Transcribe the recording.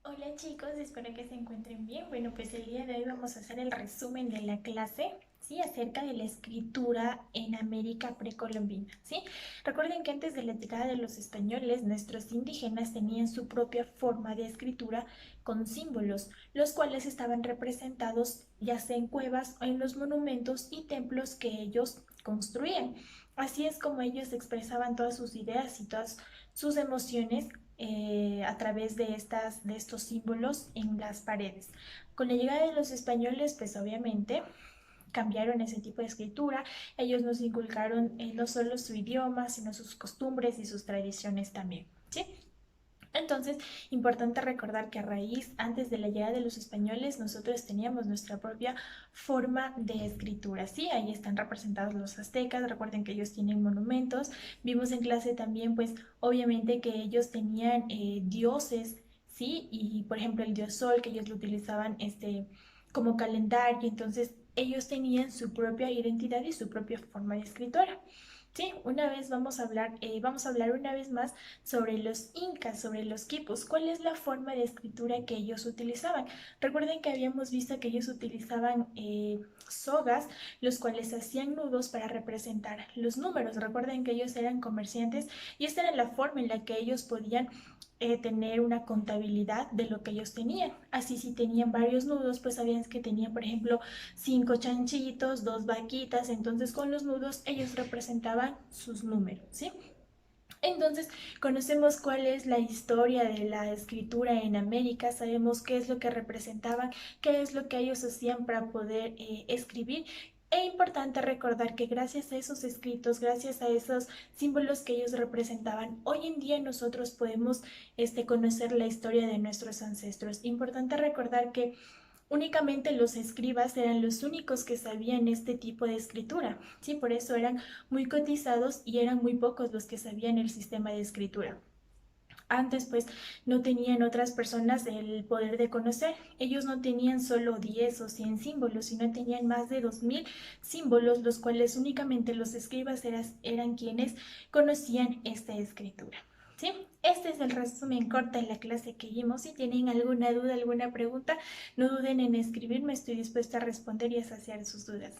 Hola chicos, espero que se encuentren bien. Bueno, pues el día de hoy vamos a hacer el resumen de la clase, ¿sí? Acerca de la escritura en América precolombina, ¿sí? Recuerden que antes de la llegada de los españoles, nuestros indígenas tenían su propia forma de escritura con símbolos, los cuales estaban representados ya sea en cuevas o en los monumentos y templos que ellos construían. Así es como ellos expresaban todas sus ideas y todas sus emociones a través de estos símbolos en las paredes. Con la llegada de los españoles, pues obviamente cambiaron ese tipo de escritura. Ellos nos inculcaron no solo su idioma, sino sus costumbres y sus tradiciones también, ¿sí? Entonces, importante recordar que a raíz, antes de la llegada de los españoles, nosotros teníamos nuestra propia forma de escritura, ¿sí? Ahí están representados los aztecas, recuerden que ellos tienen monumentos. Vimos en clase también, pues, obviamente que ellos tenían dioses, ¿sí? Y, por ejemplo, el dios Sol, que ellos lo utilizaban como calendario, entonces ellos tenían su propia identidad y su propia forma de escritura. Sí, una vez vamos a hablar una vez más sobre los incas, sobre los quipus. ¿Cuál es la forma de escritura que ellos utilizaban? Recuerden que habíamos visto que ellos utilizaban sogas, los cuales hacían nudos para representar los números. Recuerden que ellos eran comerciantes y esta era la forma en la que ellos podían tener una contabilidad de lo que ellos tenían. Así si tenían varios nudos, pues sabían que tenían, por ejemplo, 5 chanchitos, 2 vaquitas, entonces con los nudos ellos representaban sus números, ¿sí? Entonces, conocemos cuál es la historia de la escritura en América, sabemos qué es lo que representaban, qué es lo que ellos hacían para poder escribir. Es importante recordar que gracias a esos escritos, gracias a esos símbolos que ellos representaban, hoy en día nosotros podemos conocer la historia de nuestros ancestros. Importante recordar que únicamente los escribas eran los únicos que sabían este tipo de escritura, ¿sí? Por eso eran muy cotizados y eran muy pocos los que sabían el sistema de escritura. Antes, pues, no tenían otras personas el poder de conocer. Ellos no tenían solo 10 o 100 símbolos, sino tenían más de 2000 símbolos, los cuales únicamente los escribas eran quienes conocían esta escritura. ¿Sí? Este es el resumen corto de la clase que vimos. Si tienen alguna duda, alguna pregunta, no duden en escribirme. Estoy dispuesta a responder y a saciar sus dudas.